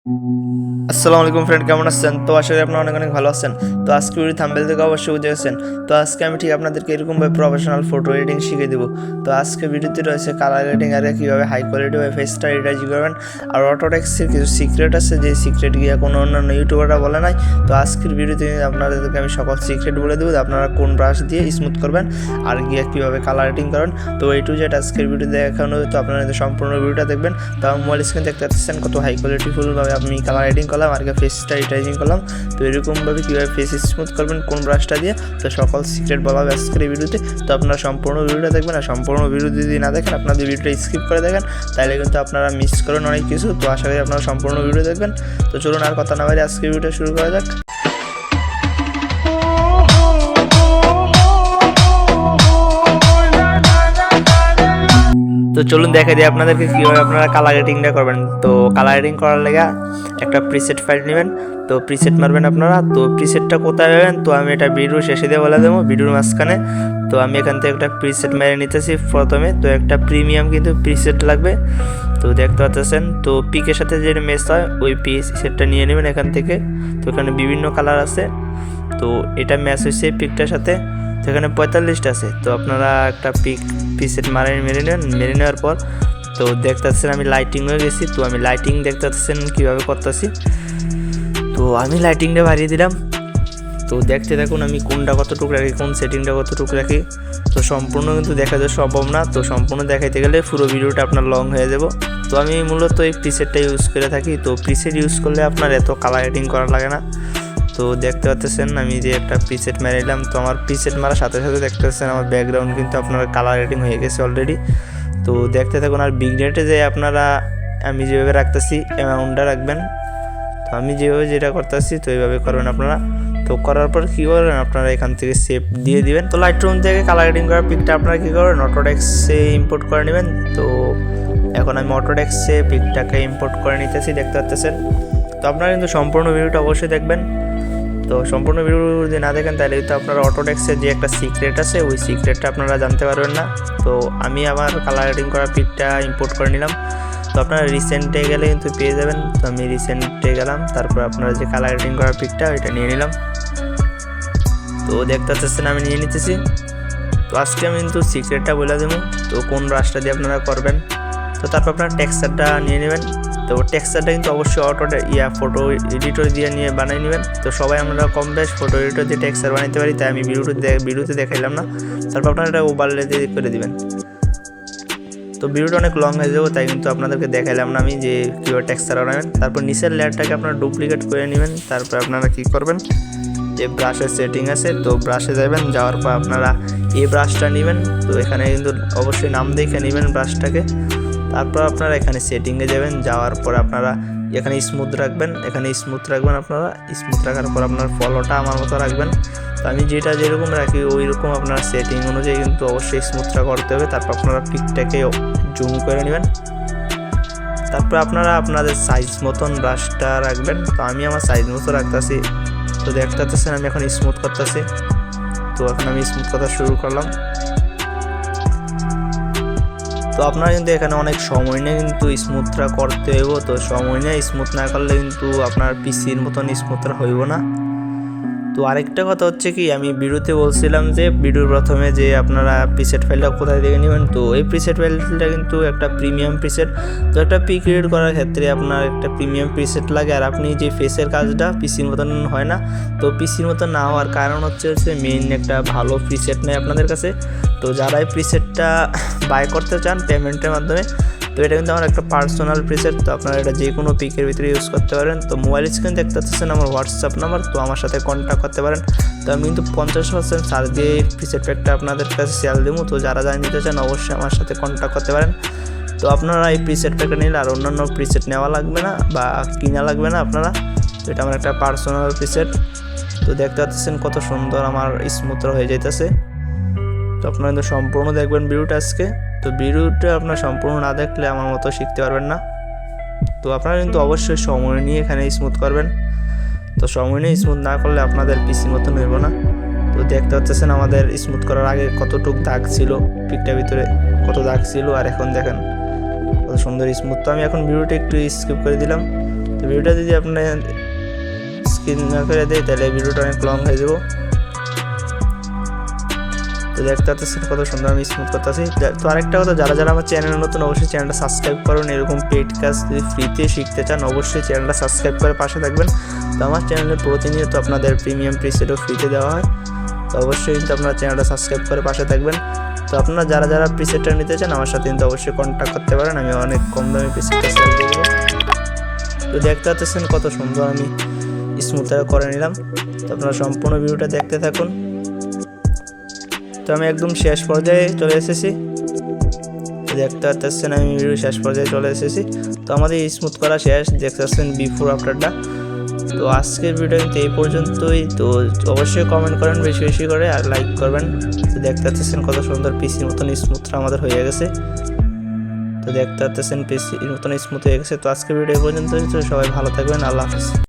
আসসালামু আলাইকুম ফ্রেন্ড, কেমন আছেন? তো আশা করি আপনারা অনেক অনেক ভালো আছেন। তো আজকে ভিডিও থাম্বনেল থেকে অবশ্যই বুঝে গেছেন। তো আজকে আমি ঠিক আপনাদেরকে এরকমভাবে প্রফেশনাল ফটো এডিটিং শিখিয়ে দেবো। তো আজকে ভিডিওতে রয়েছে কালার গ্রেডিং আর কীভাবে হাই কোয়ালিটি ফেসটা এডিট করবেন, আর অটোটেক্সের কিছু সিক্রেট আছে, যে সিক্রেট গিয়ে কোনো অন্যান্য ইউটিউবাররা বলে নাই। তো আজকের ভিডিওতে আপনাদেরকে আমি সকল সিক্রেট বলে দেবো, আপনারা কোন ব্রাশ দিয়ে স্মুথ করবেন আর গিয়ে কীভাবে কালার এডিটিং করবেন। তো এই টু জেড আজকের ভিডিওতে দেখানো। তো আপনারা সম্পূর্ণ ভিডিওটা দেখবেন। তো মোবাইল স্ক্রিন দেখতে পাচ্ছেন কত হাই কোয়ালিটি ফুলভাবে আমি কালার এডিটিং করলাম আর ফেসটা এডিটিং করলাম। তো এরকমভাবে কীভাবে ফেস স্মুথ করবেন কোন ব্রাশটা দিয়ে, তো সকল সিক্রেট বলা হবে আজকের এই ভিডিওতে। তো আপনারা সম্পূর্ণ ভিডিওটা দেখবেন, আর সম্পূর্ণ ভিডিও যদি না দেখেন, আপনাদের ভিডিওটা স্কিপ করে দেখেন, তাহলে কিন্তু আপনারা মিস করেন অনেক কিছু। তো আশা করি আপনারা সম্পূর্ণ ভিডিও দেখবেন। তো চলুন আর কথা না বাইরে আজকের ভিডিওটা শুরু করা যাক। তো চলুন দেখা দিই আপনাদেরকে কীভাবে আপনারা কালার এডিটিংটা করবেন। তো কালার এডিটিং করার লেগে একটা প্রিসেট ফাইল নেবেন। তো প্রিসেট মারবেন আপনারা। তো প্রিসেটটা কোথায় পাবেন, তো আমি এটা ভিডিও শেষে দিয়ে বলে দেবো, ভিডিওর মাঝখানে। তো আমি এখান থেকে একটা প্রিসেট মেরে নিতেছি প্রথমে। তো একটা প্রিমিয়াম কিন্তু প্রিসেট লাগবে, তো দেখতে পাচ্ছেন। তো পিকের সাথে যে ম্যাচ হয় ওই প্রিসেটটা নিয়ে নেবেন এখান থেকে। তো এখানে বিভিন্ন কালার আছে, তো এটা ম্যাচ হয়েছে পিকটার সাথে। তো এখানে 45টা আছে। তো আপনারা একটা প্রিসেট মেরে নেওয়ার পর তো দেখতে পাচ্ছেন আমি লাইটিং হয়ে গেছি। তো আমি লাইটিং দেখতে পাচ্ছেন কীভাবে করতেছি। তো আমি লাইটিংটা বাড়িয়ে দিলাম। তো দেখতে থাকুন আমি কোনটা কতটুকু রাখি, কোন সেটিংটা কতটুকু রাখি। তো সম্পূর্ণ কিন্তু দেখা যাওয়া সম্ভব না। তো সম্পূর্ণ দেখাইতে গেলে পুরো ভিডিওটা আপনার লং হয়ে যাব। তো আমি মূলত এই প্রিসেটটা ইউজ করে থাকি। তো প্রিসেট ইউজ করলে আপনার এত কালার এডিটিং করা লাগে না। তো দেখতে পাচ্ছেন আমি যে একটা প্রিসেট মেরেলাম। তো আমার প্রিসেট মারার সাথে সাথে দেখতে পাচ্ছেন আমার ব্যাকগ্রাউন্ড কিন্তু আপনার কালার এডিটিং হয়ে গেছে অলরেডি। তো দেখতে থাকুন। আর বিগনেটে যে আপনারা আমি যেভাবে রাখতেছি অ্যামাউন্টটা রাখবেন। তো আমি যেভাবে যেটা করতেছি তো এইভাবে করবেন আপনারা। তো করার পর কী করবেন, আপনারা এখান থেকে সেভ দিয়ে দিবেন। তো লাইটরুম থেকে কালার এডিটিং করার পিকটা আপনারা কী করবেন, অটোডেস্কে ইম্পোর্ট করে নেবেন। তো এখন আমি অটোডেস্কে পিকটাকে ইম্পোর্ট করে নিতেছি, দেখতে পাচ্ছেন। তো আপনারা কিন্তু সম্পূর্ণ ভিডিওটা অবশ্যই দেখবেন। তো সম্পূর্ণ ভিডিও যদি না দেখেন তাহলে কিন্তু আপনারা অটোডেস্কের যে একটা সিক্রেট আছে ওই সিক্রেটটা আপনারা জানতে পারবেন না। তো আমি আমার কালার এডিটিং করা পিকটা ইম্পোর্ট করে নিলাম। তো আপনারা রিসেন্টে গেলে কিন্তু পেয়ে যাবেন। তো আমি রিসেন্টে গেলাম, তারপর আপনারা যে কালার এডিটিং করা পিকটা ওইটা নিয়ে নিলাম। তো দেখতে পাচ্ছেন আমি নিয়ে নিতেছি। তো আজকে আমি কিন্তু সিক্রেটটা বলে দেবো, তো কোন ব্রাশটা দিয়ে আপনারা করবেন। তো তারপর আপনারা টেক্সচারটা নিয়ে নেবেন। তো টেক্সচারটা কিন্তু অবশ্যই ফটো এডিটর দিয়ে নিয়ে বানিয়ে নেবেন। তো সবাই আমরা কম বেশ ফটো এডিটর দিয়ে টেক্সচার বানাতে পারি, তাই আমি ভিডিওতে দেখাইলাম না। তারপর আপনারা এটা ওভারলে দিয়ে করে দেবেন। তো ভিডিওটা অনেক লং হয়ে যাবে, তাই কিন্তু আপনাদেরকে দেখাইলাম না আমি যে কীভাবে টেক্সচার বানাবেন। তারপর নিচের লেয়ারটাকে আপনারা ডুপ্লিকেট করে নেবেন। তারপর আপনারা কী করবেন, যে ব্রাশের সেটিং আছে তো ব্রাশে যাবেন, যাওয়ার পর আপনারা এই ব্রাশটা নেবেন। তো এখানে কিন্তু অবশ্যই নাম দেখে নেবেন ব্রাশটাকে। তারপর আপনারা এখানে সেটিংয়ে যাবেন, যাওয়ার পর আপনারা এখানে স্মুথ রাখবেন। আপনারা স্মুথ রাখার পর আপনার ফলোটা আমার মতো রাখবেন। তো আমি যেটা যেরকম রাখি ওই রকম আপনার সেটিং অনুযায়ী কিন্তু অবশ্যই স্মুথটা করতে হবে। তারপর আপনারা পিকটাকে জুম করে নেবেন। তারপর আপনারা আপনাদের সাইজ মতন ব্রাশটা রাখবেন। তো আমি আমার সাইজ মতো রাখতেছি। তো দেখতে পাচ্ছেন আমি এখন স্মুথ করতেছি। তো এখন আমি স্মুথ করা শুরু করলাম। তো আপনারা কিন্তু এখানে অনেক সময় নিয়ে কিন্তু স্মুথটা করতে হইব। তো সময় নিয়ে স্মুথ না করলে কিন্তু আপনার পিসির মতন স্মুথটা হইব না। তো আরেকটা কথা হচ্ছে কি, আমি ভিডিওতে বলছিলাম যে ভিডিওর প্রথমে যে আপনারা প্রিসেট ফাইলটা কোথায় থেকে নেবেন। তো এই প্রিসেট ফাইলটা কিন্তু একটা প্রিমিয়াম প্রিসেট। তো একটা পিক ক্রিয়েট করার ক্ষেত্রে আপনার একটা প্রিমিয়াম প্রিসেট লাগে। আর আপনি যে ফেসের কাজটা পিসির মতন হয় না। তো পিসির মতন না হওয়ার কারণ হচ্ছে মেইন একটা ভালো প্রিসেট নেই আপনাদের কাছে। তো যারা এই প্রিসেটটা বাই করতে চান পেমেন্টের মাধ্যমে, তো এটা কিন্তু আমার একটা পার্সোনাল প্রিসেট। তো আপনারা এটা যে কোনো পিকের ভিতরে ইউজ করতে পারেন। তো মোবাইল স্ক্রিন দেখতে পাচ্ছেন আমার হোয়াটসঅ্যাপ নাম্বার, তো আমার সাথে কন্ট্যাক্ট করতে পারেন। তো আমি কিন্তু 50% চার্জ দিয়ে এই প্রিসেট প্যাকটা আপনাদের কাছে সেল দেবো। তো যারা নিতে চান অবশ্যই আমার সাথে কন্ট্যাক্ট করতে পারেন। তো আপনারা এই প্রিসেট প্যাকটা নিলে আর অন্যান্য প্রিসেট নেওয়া লাগবে না বা কিনা লাগবে না আপনারা। তো এটা আমার একটা পার্সোনাল প্রিসেট। তো দেখতে পাচ্ছেন কত সুন্দর আমার স্মুথ হয়ে যাইতেছে। তো আপনারা কিন্তু সম্পূর্ণ দেখবেন ভিডিওটা আজকে। তো ভিডিওটা আপনার সম্পূর্ণ না দেখলে আমার মতো শিখতে পারবেন না। তো আপনারা কিন্তু অবশ্যই সময় নিয়ে এখানে স্মুথ করবেন। তো সময় নিয়ে স্মুথ না করলে আপনাদের পিসির মতন হইব না। তো দেখতে পাচ্ছেন আমাদের স্মুথ করার আগে কতটুক দাগ ছিল, পিকটার ভিতরে কত দাগ ছিল, আর এখন দেখেন কত সুন্দর স্মুথ। তো আমি এখন ভিডিওটা একটু স্কিপ করে দিলাম। তো তো ভিডিওটা যদি আপনি স্ক্রিন না করে দেয় তাহলে ভিডিওটা অনেক লং হয়ে যাব। তো দেখতে পাচ্ছেন কত সুন্দর আমি স্মুথ করতেছি। তো আরেকটা কথা, যারা যারা আমার চ্যানেলে নতুন অবশ্যই চ্যানেলটা সাবস্ক্রাইব করুন। এরকম পেইড কাজ যদি ফ্রিতে শিখতে চান অবশ্যই চ্যানেলটা সাবস্ক্রাইব করে পাশে থাকবেন। তো আমার চ্যানেলে প্রতিনিয়ত আপনাদের প্রিমিয়াম প্রিসেটও ফ্রিতে দেওয়া হয়। তো অবশ্যই কিন্তু আপনারা চ্যানেলটা সাবস্ক্রাইব করে পাশে থাকবেন। তো আপনারা যারা যারা প্রিসেটটা নিতে চান আমার সাথে কিন্তু অবশ্যই কন্ট্যাক্ট করতে পারেন, আমি অনেক কম দামে প্রিসেটটা সেল দিয়ে দেবো। তো দেখতে পাচ্ছেন কত সুন্দর আমি স্মুথার করে নিলাম। তো আপনারা সম্পূর্ণ ভিডিওটা দেখতে থাকুন। তো আমি একদম শেষ পর্যায়ে চলে এসেছি। দেখতে পাচ্ছেন আমি ভিডিও শেষ পর্যায়ে চলে এসেছি। তো আমাদের স্মুথ করা শেষ, দেখতে পাচ্ছেন বিফোর আফটারটা। তো আজকের ভিডিও কিন্তু এই পর্যন্তই। তো অবশ্যই কমেন্ট করেন বেশি বেশি করে, আর লাইক করবেন। তো দেখতে পাচ্ছেন কত সুন্দর পিসির মতন স্মুথটা আমাদের হয়ে গেছে। তো দেখতে পাচ্ছেন পিসির মতন স্মুথ হয়ে গেছে। তো আজকের ভিডিও এই পর্যন্তই। তো সবাই ভালো থাকবেন, আল্লাহ হাফেজ।